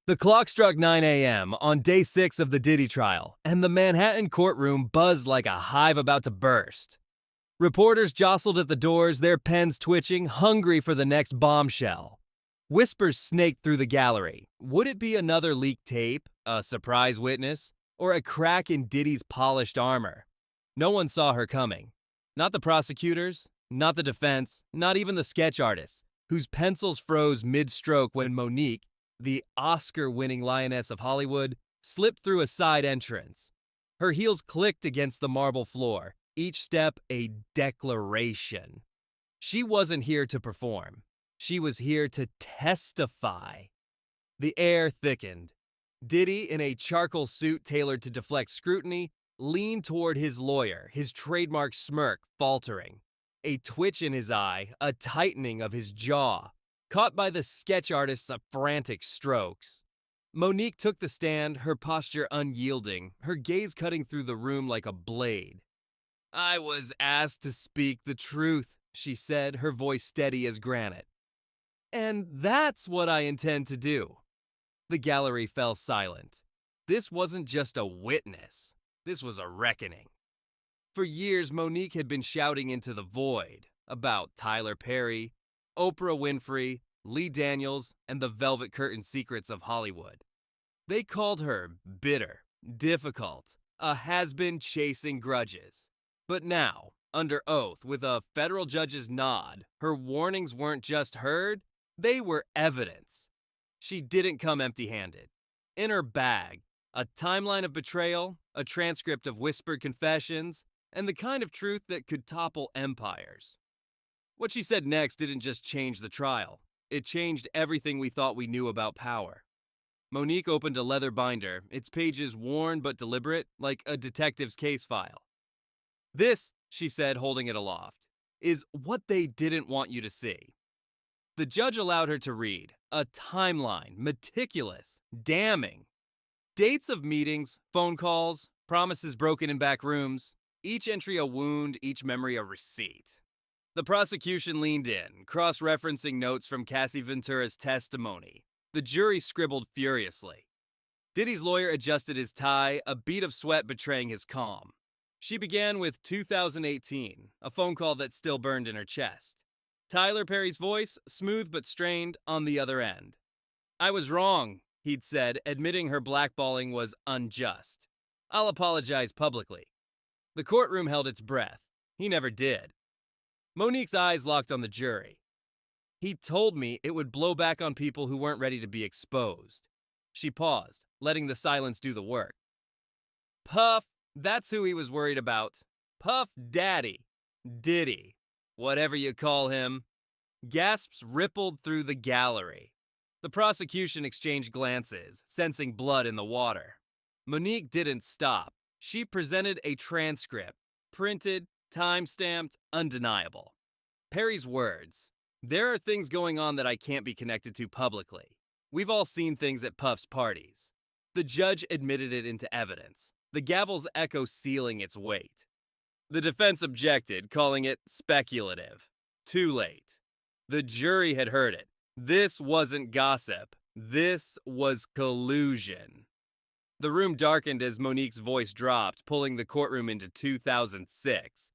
The clock struck 9 a.m. on day 6 of the Diddy trial, and the Manhattan courtroom buzzed like a hive about to burst. Reporters jostled at the doors, their pens twitching, hungry for the next bombshell. Whispers snaked through the gallery. Would it be another leaked tape, a surprise witness, or a crack in Diddy's polished armor? No one saw her coming. Not the prosecutors, not the defense, not even the sketch artists, whose pencils froze mid-stroke when Monique, the Oscar-winning lioness of Hollywood, slipped through a side entrance. Her heels clicked against the marble floor, each step a declaration. She wasn't here to perform. She was here to testify. The air thickened. Diddy, in a charcoal suit tailored to deflect scrutiny, leaned toward his lawyer, his trademark smirk faltering. A twitch in his eye, a tightening of his jaw, caught by the sketch artist's frantic strokes. Monique took the stand, her posture unyielding, her gaze cutting through the room like a blade. "I was asked to speak the truth," she said, her voice steady as granite. "And that's what I intend to do." The gallery fell silent. This wasn't just a witness. This was a reckoning. For years, Monique had been shouting into the void about Tyler Perry, Oprah Winfrey, Lee Daniels, and the Velvet Curtain secrets of Hollywood. They called her bitter, difficult, a has-been chasing grudges. But now, under oath, with a federal judge's nod, her warnings weren't just heard, they were evidence. She didn't come empty-handed. In her bag, a timeline of betrayal, a transcript of whispered confessions, and the kind of truth that could topple empires. What she said next didn't just change the trial. It changed everything we thought we knew about power. Monique opened a leather binder, its pages worn but deliberate, like a detective's case file. "This," she said, holding it aloft, "is what they didn't want you to see." The judge allowed her to read, a timeline, meticulous, damning. Dates of meetings, phone calls, promises broken in back rooms, each entry a wound, each memory a receipt. The prosecution leaned in, cross-referencing notes from Cassie Ventura's testimony. The jury scribbled furiously. Diddy's lawyer adjusted his tie, a bead of sweat betraying his calm. She began with 2018, a phone call that still burned in her chest. Tyler Perry's voice, smooth but strained, on the other end. "I was wrong," he'd said, admitting her blackballing was unjust. "I'll apologize publicly." The courtroom held its breath. He never did. Monique's eyes locked on the jury. "He told me it would blow back on people who weren't ready to be exposed." She paused, letting the silence do the work. "Puff, that's who he was worried about. Puff Daddy. Diddy. Whatever you call him." Gasps rippled through the gallery. The prosecution exchanged glances, sensing blood in the water. Monique didn't stop. She presented a transcript, printed, time-stamped, undeniable. Perry's words: "There are things going on that I can't be connected to publicly. We've all seen things at Puff's parties." The judge admitted it into evidence, the gavel's echo sealing its weight. The defense objected, calling it speculative. Too late. The jury had heard it. This wasn't gossip. This was collusion. The room darkened as Monique's voice dropped, pulling the courtroom into 2006.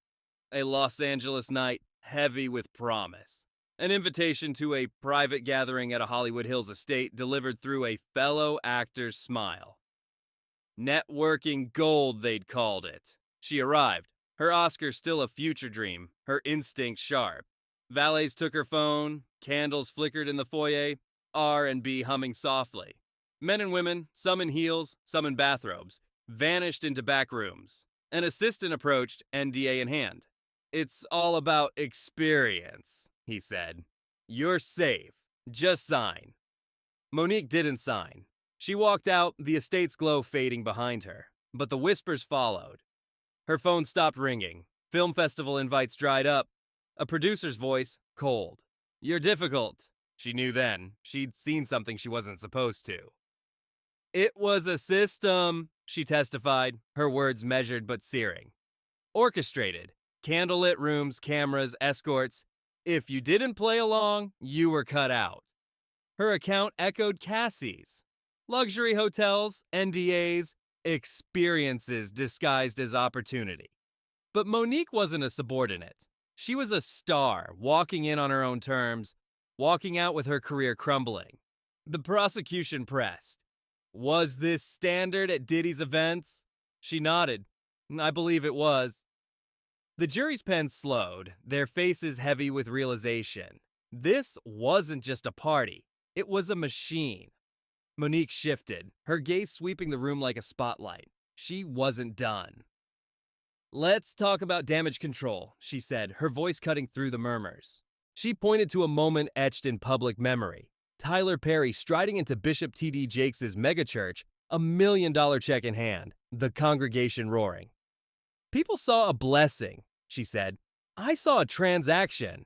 A Los Angeles night heavy with promise. An invitation to a private gathering at a Hollywood Hills estate delivered through a fellow actor's smile. Networking gold, they'd called it. She arrived, her Oscar still a future dream, her instinct sharp. Valets took her phone, candles flickered in the foyer, R&B humming softly. Men and women, some in heels, some in bathrobes, vanished into back rooms. An assistant approached, NDA in hand. "It's all about experience," he said. "You're safe. Just sign." Monique didn't sign. She walked out, the estate's glow fading behind her. But the whispers followed. Her phone stopped ringing. Film festival invites dried up. A producer's voice, cold. "You're difficult." She knew then. She'd seen something she wasn't supposed to. "It was a system," she testified, her words measured but searing. "Orchestrated. Candlelit rooms, cameras, escorts. If you didn't play along, you were cut out." Her account echoed Cassie's. Luxury hotels, NDAs, experiences disguised as opportunity. But Monique wasn't a subordinate. She was a star, walking in on her own terms, walking out with her career crumbling. The prosecution pressed. Was this standard at Diddy's events? She nodded. I believe it was. The jury's pen slowed, their faces heavy with realization. This wasn't just a party, it was a machine. Monique shifted, her gaze sweeping the room like a spotlight. She wasn't done. Let's talk about damage control, she said, her voice cutting through the murmurs. She pointed to a moment etched in public memory. Tyler Perry striding into Bishop T.D. Jakes' megachurch, $1 million check in hand, the congregation roaring. People saw a blessing, she said. I saw a transaction.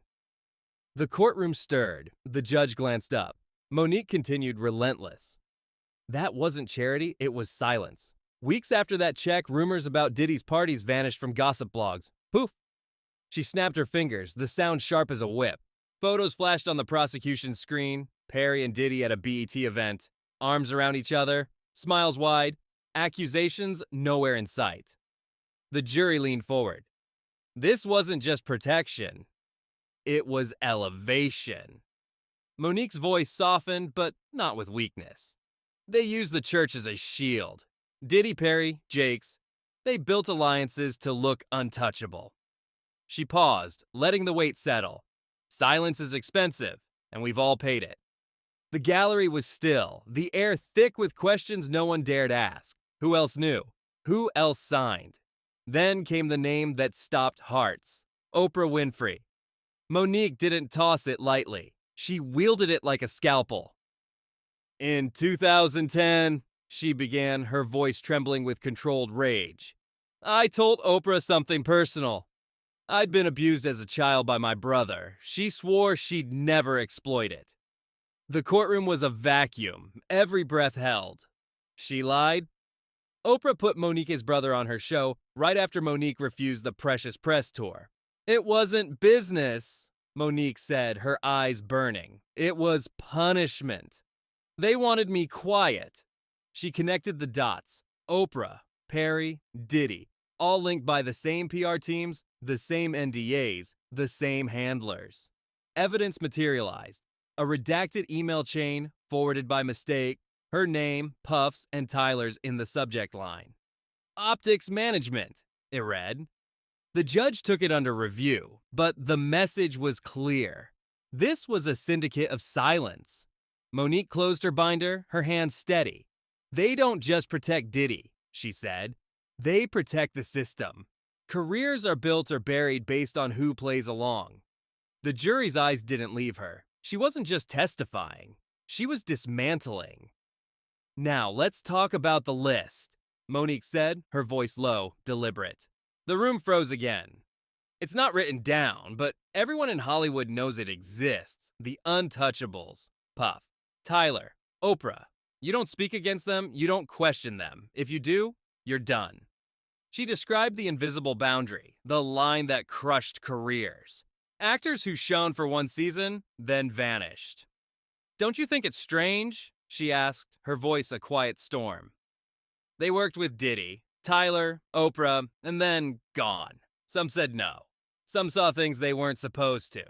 The courtroom stirred. The judge glanced up. Monique continued relentless. That wasn't charity, it was silence. Weeks after that check, rumors about Diddy's parties vanished from gossip blogs. Poof! She snapped her fingers, the sound sharp as a whip. Photos flashed on the prosecution's screen. Perry and Diddy at a BET event. Arms around each other, smiles wide, accusations nowhere in sight. The jury leaned forward. This wasn't just protection. It was elevation. Monique's voice softened, but not with weakness. They used the church as a shield. Diddy, Perry, Jakes, they built alliances to look untouchable. She paused, letting the weight settle. Silence is expensive, and we've all paid it. The gallery was still, the air thick with questions no one dared ask. Who else knew? Who else signed? Then came the name that stopped hearts. Oprah Winfrey. Monique didn't toss it lightly. She wielded it like a scalpel. In 2010, she began, her voice trembling with controlled rage. I told Oprah something personal. I'd been abused as a child by my brother. She swore she'd never exploit it. The courtroom was a vacuum, every breath held. She lied? Oprah put Monique's brother on her show right after Monique refused the Precious Press tour. It wasn't business, Monique said, her eyes burning. It was punishment. They wanted me quiet. She connected the dots. Oprah, Perry, Diddy, all linked by the same PR teams, the same NDAs, the same handlers. Evidence materialized. A redacted email chain, forwarded by mistake, her name, Puff's, and Tyler's in the subject line. Optics management, it read. The judge took it under review, but the message was clear. This was a syndicate of silence. Monique closed her binder, her hands steady. They don't just protect Diddy, she said. They protect the system. Careers are built or buried based on who plays along. The jury's eyes didn't leave her. She wasn't just testifying. She was dismantling. Now, let's talk about the list, Monique said, her voice low, deliberate. The room froze again. It's not written down, but everyone in Hollywood knows it exists. The untouchables. Puff, Tyler, Oprah. You don't speak against them, you don't question them. If you do, you're done. She described the invisible boundary, the line that crushed careers. Actors who shone for one season, then vanished. Don't you think it's strange? She asked, her voice a quiet storm. They worked with Diddy, Tyler, Oprah, and then gone. Some said no. Some saw things they weren't supposed to.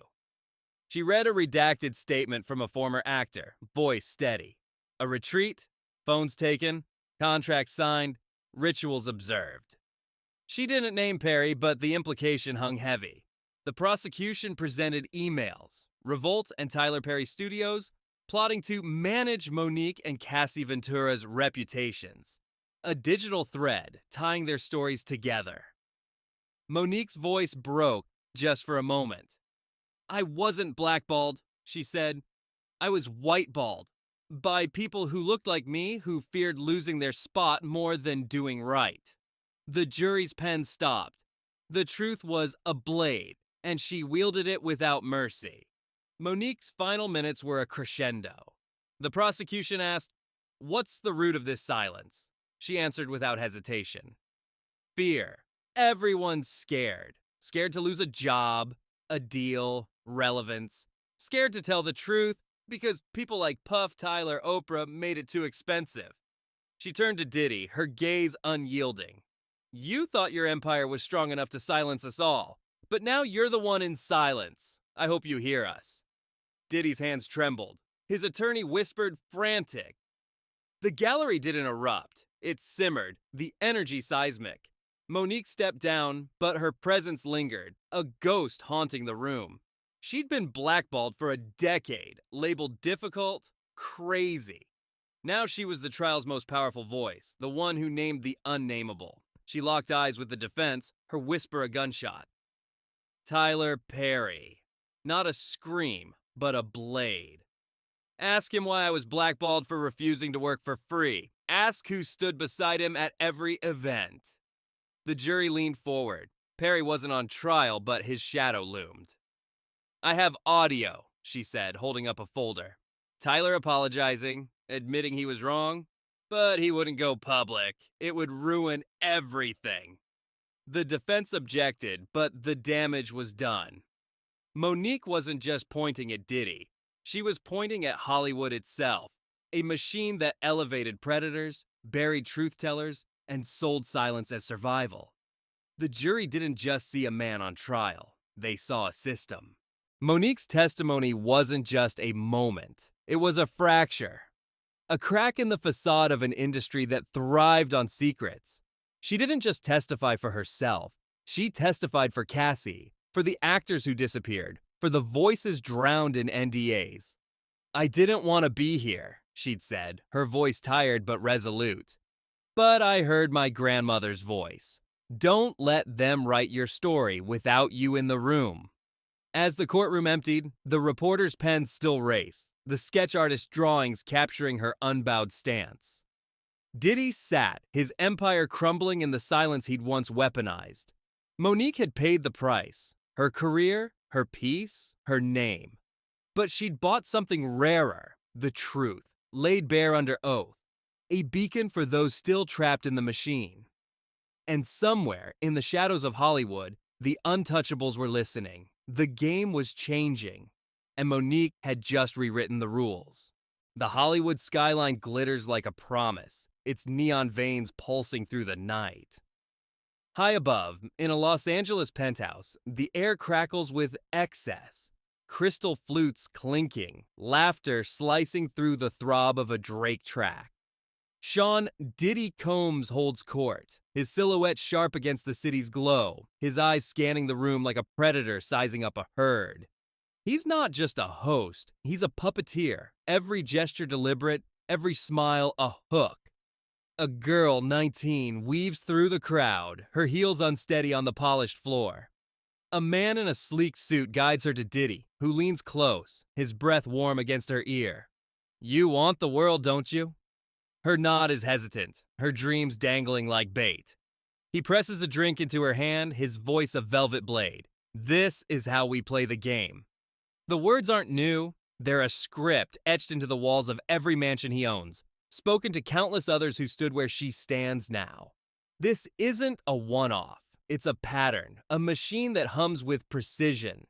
She read a redacted statement from a former actor, voice steady. A retreat, phones taken, contracts signed, rituals observed. She didn't name Perry, but the implication hung heavy. The prosecution presented emails, Revolt and Tyler Perry Studios, plotting to manage Monique and Cassie Ventura's reputations. A digital thread tying their stories together. Monique's voice broke just for a moment. I wasn't blackballed, she said. I was whiteballed by people who looked like me, who feared losing their spot more than doing right. The jury's pen stopped. The truth was a blade, and she wielded it without mercy. Monique's final minutes were a crescendo. The prosecution asked, "What's the root of this silence?" She answered without hesitation. Fear. Everyone's scared. Scared to lose a job, a deal, relevance. Scared to tell the truth, because people like Puff, Tyler, Oprah made it too expensive. She turned to Diddy, her gaze unyielding. You thought your empire was strong enough to silence us all, but now you're the one in silence. I hope you hear us. Diddy's hands trembled. His attorney whispered, frantic. The gallery didn't erupt. It simmered, the energy seismic. Monique stepped down, but her presence lingered, a ghost haunting the room. She'd been blackballed for a decade, labeled difficult, crazy. Now she was the trial's most powerful voice, the one who named the unnameable. She locked eyes with the defense, her whisper a gunshot. Tyler Perry. Not a scream, but a blade. Ask him why I was blackballed for refusing to work for free. Ask who stood beside him at every event. The jury leaned forward. Perry wasn't on trial, but his shadow loomed. I have audio, she said, holding up a folder. Tyler apologizing, admitting he was wrong, but he wouldn't go public. It would ruin everything. The defense objected, but the damage was done. Monique wasn't just pointing at Diddy. She was pointing at Hollywood itself, a machine that elevated predators, buried truth-tellers, and sold silence as survival. The jury didn't just see a man on trial. They saw a system. Monique's testimony wasn't just a moment. It was a fracture. A crack in the facade of an industry that thrived on secrets. She didn't just testify for herself. She testified for Cassie, for the actors who disappeared, for the voices drowned in NDAs. I didn't want to be here, she'd said, her voice tired but resolute. But I heard my grandmother's voice. Don't let them write your story without you in the room. As the courtroom emptied, the reporter's pens still raced, the sketch artist's drawings capturing her unbowed stance. Diddy sat, his empire crumbling in the silence he'd once weaponized. Monique had paid the price. Her career, her peace, her name. But she'd bought something rarer, the truth, laid bare under oath. A beacon for those still trapped in the machine. And somewhere, in the shadows of Hollywood, the untouchables were listening. The game was changing, and Monique had just rewritten the rules. The Hollywood skyline glitters like a promise, its neon veins pulsing through the night. High above, in a Los Angeles penthouse, the air crackles with excess. Crystal flutes clinking, laughter slicing through the throb of a Drake track. Sean Diddy Combs holds court, his silhouette sharp against the city's glow, his eyes scanning the room like a predator sizing up a herd. He's not just a host, he's a puppeteer, every gesture deliberate, every smile a hook. A girl, 19, weaves through the crowd, her heels unsteady on the polished floor. A man in a sleek suit guides her to Diddy, who leans close, his breath warm against her ear. You want the world, don't you? Her nod is hesitant, her dreams dangling like bait. He presses a drink into her hand, his voice a velvet blade. This is how we play the game. The words aren't new, they're a script etched into the walls of every mansion he owns, spoken to countless others who stood where she stands now. This isn't a one-off, it's a pattern, a machine that hums with precision.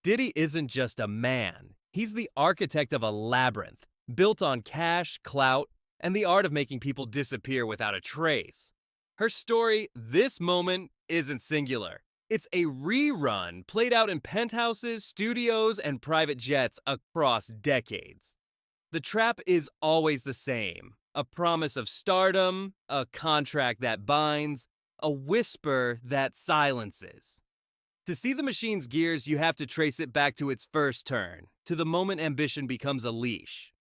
Diddy isn't just a man, he's the architect of a labyrinth, built on cash, clout, and the art of making people disappear without a trace. Her story, this moment, isn't singular. It's a rerun played out in penthouses, studios, and private jets across decades. The trap is always the same. A promise of stardom, a contract that binds, a whisper that silences. To see the machine's gears, you have to trace it back to its first turn, to the moment ambition becomes a leash.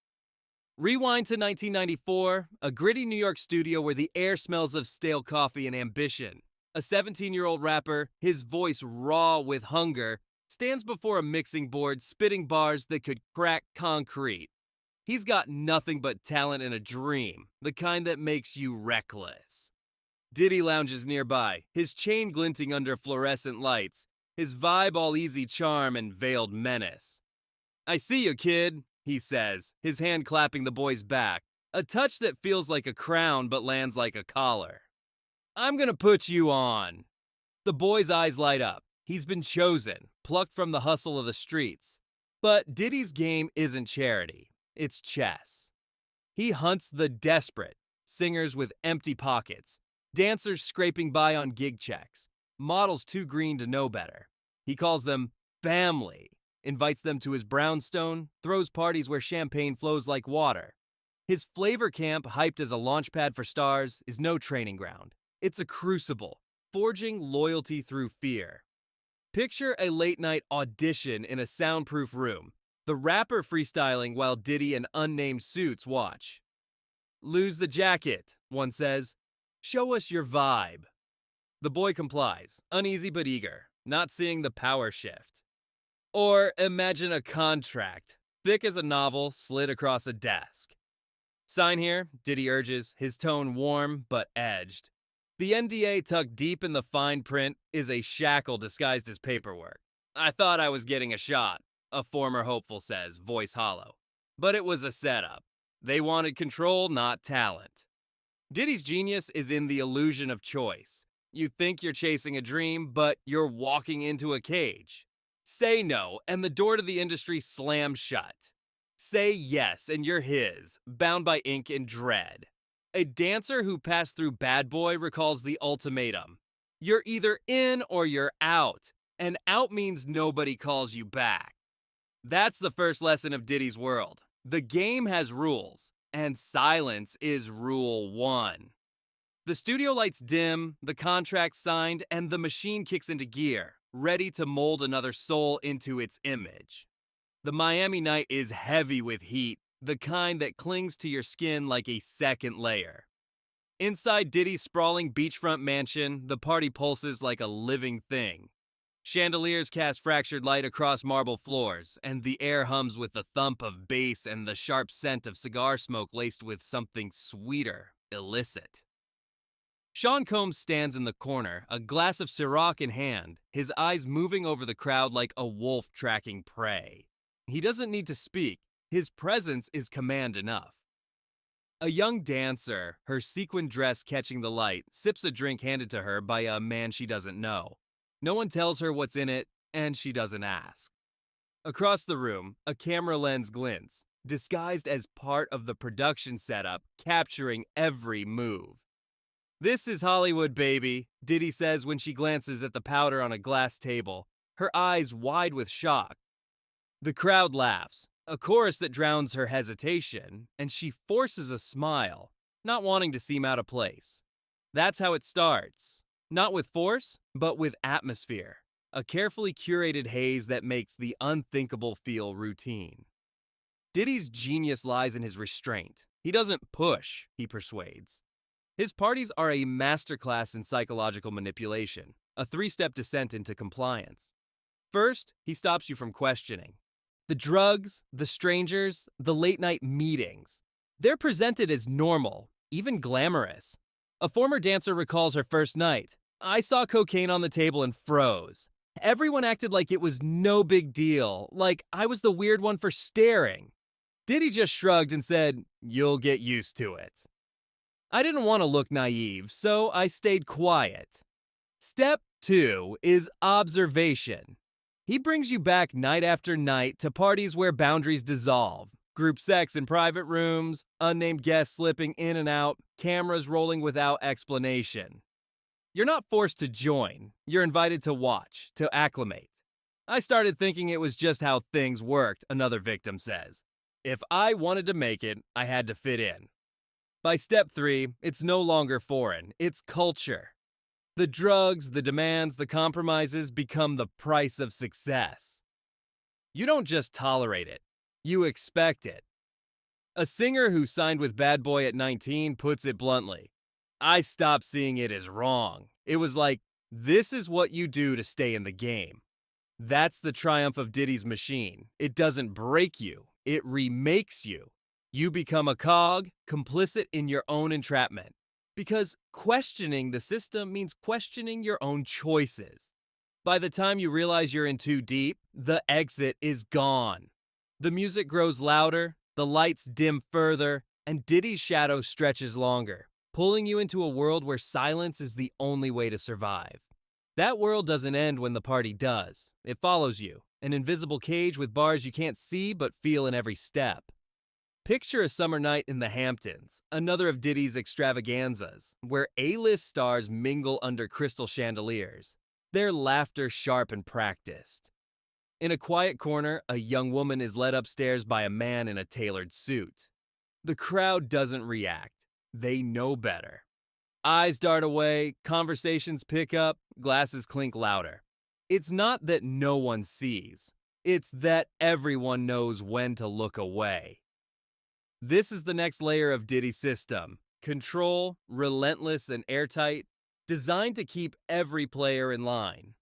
Rewind to 1994, a gritty New York studio where the air smells of stale coffee and ambition. A 17-year-old rapper, his voice raw with hunger, stands before a mixing board spitting bars that could crack concrete. He's got nothing but talent and a dream, the kind that makes you reckless. Diddy lounges nearby, his chain glinting under fluorescent lights, his vibe all easy charm and veiled menace. I see you, kid, he says, his hand clapping the boy's back, a touch that feels like a crown but lands like a collar. I'm gonna put you on. The boy's eyes light up. He's been chosen, plucked from the hustle of the streets. But Diddy's game isn't charity, it's chess. He hunts the desperate, singers with empty pockets, dancers scraping by on gig checks, models too green to know better. He calls them family, invites them to his brownstone, throws parties where champagne flows like water. His flavor camp, hyped as a launchpad for stars, is no training ground. It's a crucible, forging loyalty through fear. Picture a late-night audition in a soundproof room, the rapper freestyling while Diddy and unnamed suits watch. "Lose the jacket," one says. "Show us your vibe." The boy complies, uneasy but eager, not seeing the power shift. Or imagine a contract, thick as a novel, slid across a desk. "Sign here," Diddy urges, his tone warm but edged. The NDA tucked deep in the fine print is a shackle disguised as paperwork. "I thought I was getting a shot," a former hopeful says, voice hollow. But it was a setup. They wanted control, not talent. Diddy's genius is in the illusion of choice. You think you're chasing a dream, but you're walking into a cage. Say no, and the door to the industry slams shut. Say yes, and you're his, bound by ink and dread. A dancer who passed through Bad Boy recalls the ultimatum. You're either in or you're out, and out means nobody calls you back. That's the first lesson of Diddy's world. The game has rules, and silence is rule one. The studio lights dim, the contract signed, and the machine kicks into gear, ready to mold another soul into its image. The Miami night is heavy with heat, the kind that clings to your skin like a second layer. Inside Diddy's sprawling beachfront mansion, the party pulses like a living thing. Chandeliers cast fractured light across marble floors, and the air hums with the thump of bass and the sharp scent of cigar smoke laced with something sweeter, illicit. Sean Combs stands in the corner, a glass of Ciroc in hand, his eyes moving over the crowd like a wolf tracking prey. He doesn't need to speak. His presence is command enough. A young dancer, her sequin dress catching the light, sips a drink handed to her by a man she doesn't know. No one tells her what's in it, and she doesn't ask. Across the room, a camera lens glints, disguised as part of the production setup, capturing every move. "This is Hollywood, baby," Diddy says when she glances at the powder on a glass table, her eyes wide with shock. The crowd laughs, a chorus that drowns her hesitation, and she forces a smile, not wanting to seem out of place. That's how it starts. Not with force, but with atmosphere. A carefully curated haze that makes the unthinkable feel routine. Diddy's genius lies in his restraint. He doesn't push, he persuades. His parties are a masterclass in psychological manipulation, a three-step descent into compliance. First, he stops you from questioning. The drugs, the strangers, the late-night meetings. They're presented as normal, even glamorous. A former dancer recalls her first night. "I saw cocaine on the table and froze. Everyone acted like it was no big deal, like I was the weird one for staring." Diddy just shrugged and said, "You'll get used to it." I didn't want to look naive, so I stayed quiet. Step 2 is observation. He brings you back night after night to parties where boundaries dissolve. Group sex in private rooms, unnamed guests slipping in and out, cameras rolling without explanation. You're not forced to join. You're invited to watch, to acclimate. "I started thinking it was just how things worked," another victim says. "If I wanted to make it, I had to fit in." By step 3, it's no longer foreign. It's culture. The drugs, the demands, the compromises become the price of success. You don't just tolerate it. You expect it. A singer who signed with Bad Boy at 19 puts it bluntly. "I stopped seeing it as wrong. It was like, this is what you do to stay in the game." That's the triumph of Diddy's machine. It doesn't break you. It remakes you. You become a cog, complicit in your own entrapment. Because questioning the system means questioning your own choices. By the time you realize you're in too deep, the exit is gone. The music grows louder, the lights dim further, and Diddy's shadow stretches longer, pulling you into a world where silence is the only way to survive. That world doesn't end when the party does. It follows you, an invisible cage with bars you can't see but feel in every step. Picture a summer night in the Hamptons, another of Diddy's extravaganzas, where A-list stars mingle under crystal chandeliers, their laughter sharp and practiced. In a quiet corner, a young woman is led upstairs by a man in a tailored suit. The crowd doesn't react. They know better. Eyes dart away, conversations pick up, glasses clink louder. It's not that no one sees. It's that everyone knows when to look away. This is the next layer of Diddy's system. Control, relentless and airtight, designed to keep every player in line.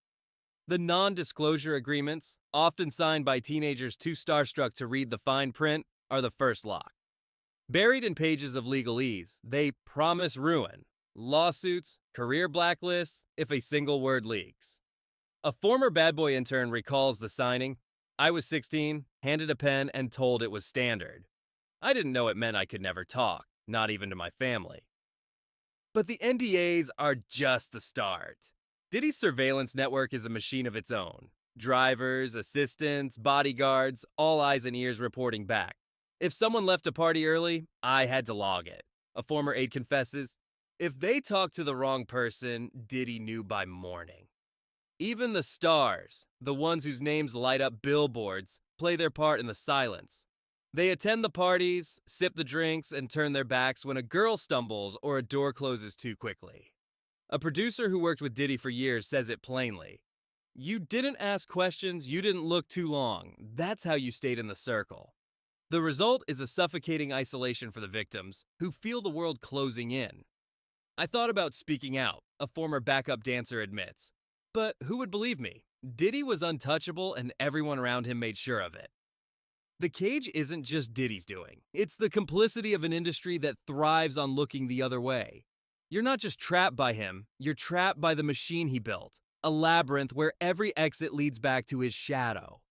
The non-disclosure agreements, often signed by teenagers too starstruck to read the fine print, are the first lock. Buried in pages of legalese, they promise ruin, lawsuits, career blacklists if a single word leaks. A former Bad Boy intern recalls the signing. "I was 16, handed a pen, and told it was standard. I didn't know it meant I could never talk, not even to my family." But the NDAs are just the start. Diddy's surveillance network is a machine of its own. Drivers, assistants, bodyguards, all eyes and ears reporting back. If someone left a party early, I had to log it. A former aide confesses, if they talked to the wrong person, Diddy knew by morning. Even the stars, the ones whose names light up billboards, play their part in the silence. They attend the parties, sip the drinks, and turn their backs when a girl stumbles or a door closes too quickly. A producer who worked with Diddy for years says it plainly. You didn't ask questions, you didn't look too long. That's how you stayed in the circle. The result is a suffocating isolation for the victims, who feel the world closing in. I thought about speaking out, a former backup dancer admits. But who would believe me? Diddy was untouchable and everyone around him made sure of it. The cage isn't just Diddy's doing. It's the complicity of an industry that thrives on looking the other way. You're not just trapped by him, you're trapped by the machine he built, a labyrinth where every exit leads back to his shadow.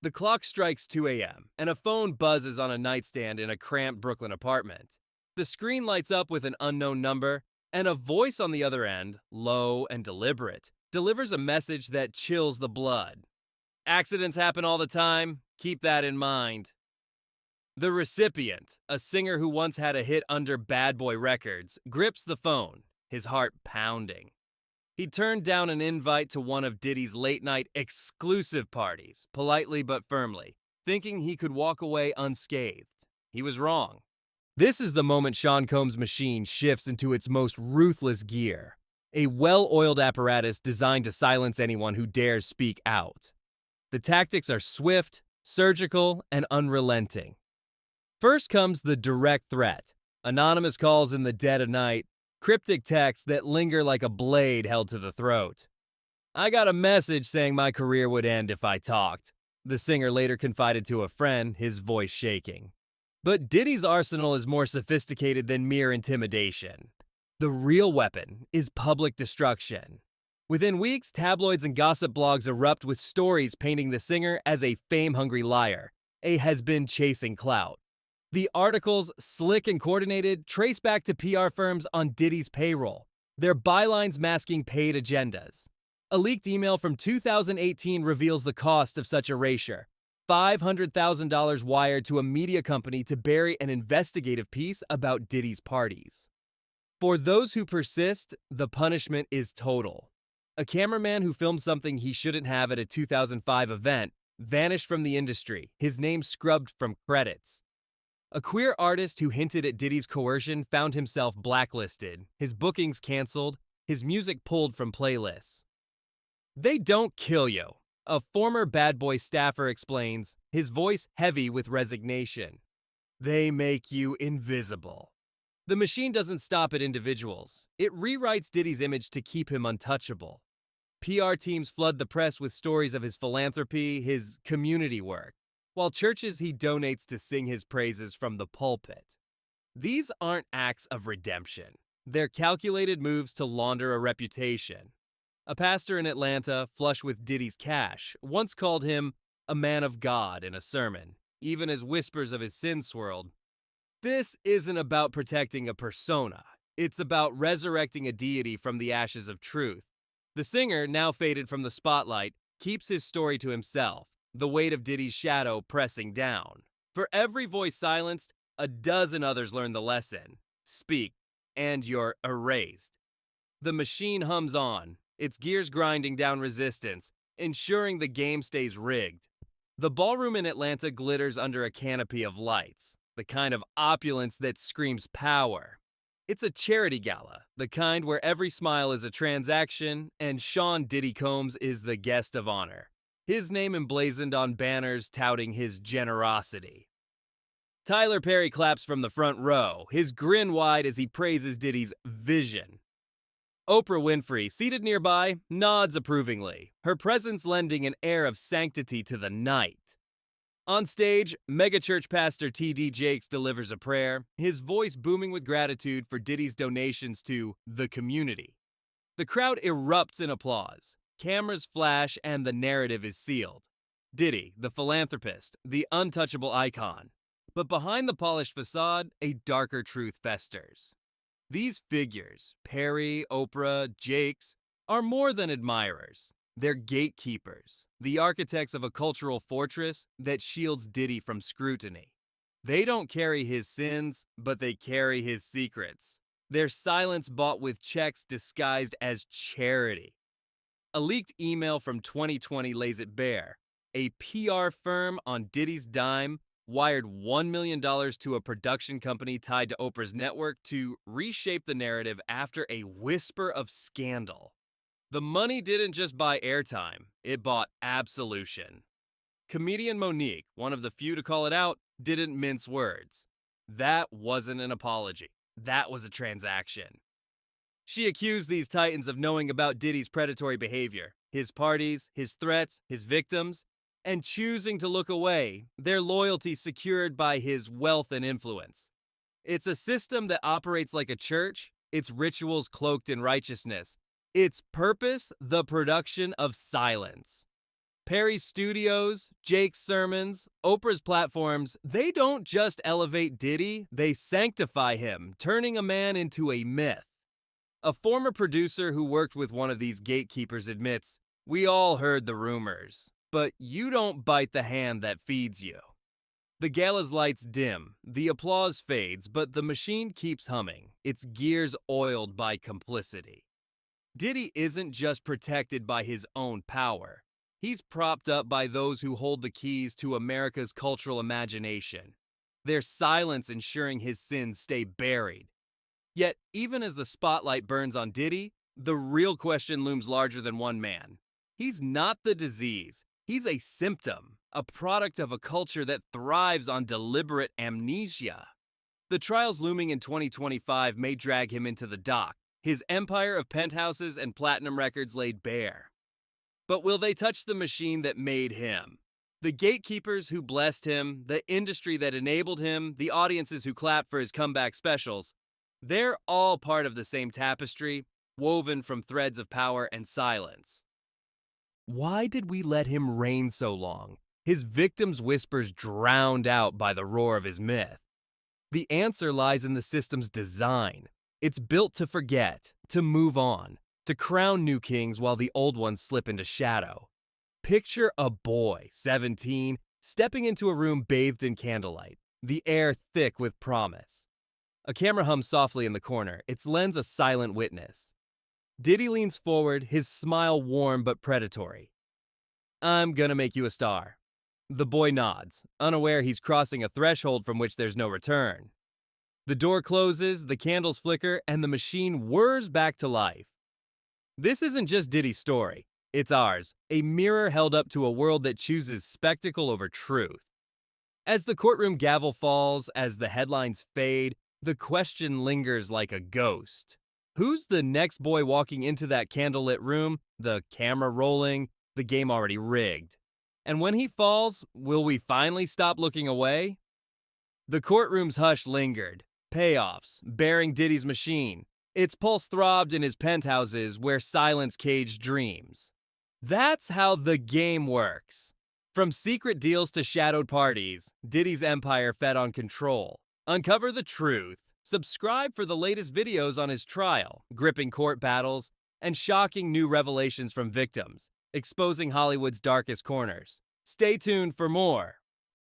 The clock strikes 2 a.m., and a phone buzzes on a nightstand in a cramped Brooklyn apartment. The screen lights up with an unknown number, and a voice on the other end, low and deliberate, delivers a message that chills the blood. Accidents happen all the time. Keep that in mind. The recipient, a singer who once had a hit under Bad Boy Records, grips the phone, his heart pounding. He turned down an invite to one of Diddy's late-night exclusive parties, politely but firmly, thinking he could walk away unscathed. He was wrong. This is the moment Sean Combs' machine shifts into its most ruthless gear, a well-oiled apparatus designed to silence anyone who dares speak out. The tactics are swift, surgical, and unrelenting. First comes the direct threat, anonymous calls in the dead of night, cryptic texts that linger like a blade held to the throat. "I got a message saying my career would end if I talked," the singer later confided to a friend, his voice shaking. But Diddy's arsenal is more sophisticated than mere intimidation. The real weapon is public destruction. Within weeks, tabloids and gossip blogs erupt with stories painting the singer as a fame-hungry liar, a has-been chasing clout. The articles, slick and coordinated, trace back to PR firms on Diddy's payroll, their bylines masking paid agendas. A leaked email from 2018 reveals the cost of such erasure. $500,000 wired to a media company to bury an investigative piece about Diddy's parties. For those who persist, the punishment is total. A cameraman who filmed something he shouldn't have at a 2005 event vanished from the industry, his name scrubbed from credits. A queer artist who hinted at Diddy's coercion found himself blacklisted, his bookings canceled, his music pulled from playlists. They don't kill you, a former Bad Boy staffer explains, his voice heavy with resignation. They make you invisible. The machine doesn't stop at individuals. It rewrites Diddy's image to keep him untouchable. PR teams flood the press with stories of his philanthropy, his community work, while churches he donates to sing his praises from the pulpit. These aren't acts of redemption. They're calculated moves to launder a reputation. A pastor in Atlanta, flush with Diddy's cash, once called him a man of God in a sermon, even as whispers of his sin swirled. This isn't about protecting a persona. It's about resurrecting a deity from the ashes of truth. The singer, now faded from the spotlight, keeps his story to himself, the weight of Diddy's shadow pressing down. For every voice silenced, a dozen others learn the lesson. Speak, and you're erased. The machine hums on, its gears grinding down resistance, ensuring the game stays rigged. The ballroom in Atlanta glitters under a canopy of lights, the kind of opulence that screams power. It's a charity gala, the kind where every smile is a transaction, and Sean Diddy Combs is the guest of honor, his name emblazoned on banners touting his generosity. Tyler Perry claps from the front row, his grin wide as he praises Diddy's vision. Oprah Winfrey, seated nearby, nods approvingly, her presence lending an air of sanctity to the night. On stage, megachurch pastor T.D. Jakes delivers a prayer, his voice booming with gratitude for Diddy's donations to the community. The crowd erupts in applause, cameras flash, and the narrative is sealed. Diddy, the philanthropist, the untouchable icon. But behind the polished facade, a darker truth festers. These figures, Perry, Oprah, Jakes, are more than admirers. They're gatekeepers, the architects of a cultural fortress that shields Diddy from scrutiny. They don't carry his sins, but they carry his secrets. Their silence bought with checks disguised as charity. A leaked email from 2020 lays it bare. A PR firm on Diddy's dime wired $1 million to a production company tied to Oprah's network to reshape the narrative after a whisper of scandal. The money didn't just buy airtime, it bought absolution. Comedian Monique, one of the few to call it out, didn't mince words. That wasn't an apology. That was a transaction. She accused these titans of knowing about Diddy's predatory behavior, his parties, his threats, his victims, and choosing to look away, their loyalty secured by his wealth and influence. It's a system that operates like a church, its rituals cloaked in righteousness, its purpose the production of silence. Perry's studios, Jake's sermons, Oprah's platforms, they don't just elevate Diddy, they sanctify him, turning a man into a myth. A former producer who worked with one of these gatekeepers admits, "We all heard the rumors, but you don't bite the hand that feeds you." The gala's lights dim, the applause fades, but the machine keeps humming, its gears oiled by complicity. Diddy isn't just protected by his own power. He's propped up by those who hold the keys to America's cultural imagination, their silence ensuring his sins stay buried. Yet, even as the spotlight burns on Diddy, the real question looms larger than one man. He's not the disease. He's a symptom, a product of a culture that thrives on deliberate amnesia. The trials looming in 2025 may drag him into the dock, his empire of penthouses and platinum records laid bare. But will they touch the machine that made him? The gatekeepers who blessed him, the industry that enabled him, the audiences who clapped for his comeback specials, they're all part of the same tapestry, woven from threads of power and silence. Why did we let him reign so long? His victims' whispers drowned out by the roar of his myth. The answer lies in the system's design. It's built to forget, to move on, to crown new kings while the old ones slip into shadow. Picture a boy, 17, stepping into a room bathed in candlelight, the air thick with promise. A camera hums softly in the corner, its lens a silent witness. Diddy leans forward, his smile warm but predatory. "I'm gonna make you a star." The boy nods, unaware he's crossing a threshold from which there's no return. The door closes, the candles flicker, and the machine whirs back to life. This isn't just Diddy's story. It's ours, a mirror held up to a world that chooses spectacle over truth. As the courtroom gavel falls, as the headlines fade, the question lingers like a ghost. Who's the next boy walking into that candlelit room, the camera rolling, the game already rigged? And when he falls, will we finally stop looking away? The courtroom's hush lingered. Payoffs, bearing Diddy's machine. Its pulse throbbed in his penthouses where silence caged dreams. That's how the game works. From secret deals to shadowed parties, Diddy's empire fed on control. Uncover the truth. Subscribe for the latest videos on his trial, gripping court battles, and shocking new revelations from victims, exposing Hollywood's darkest corners. Stay tuned for more.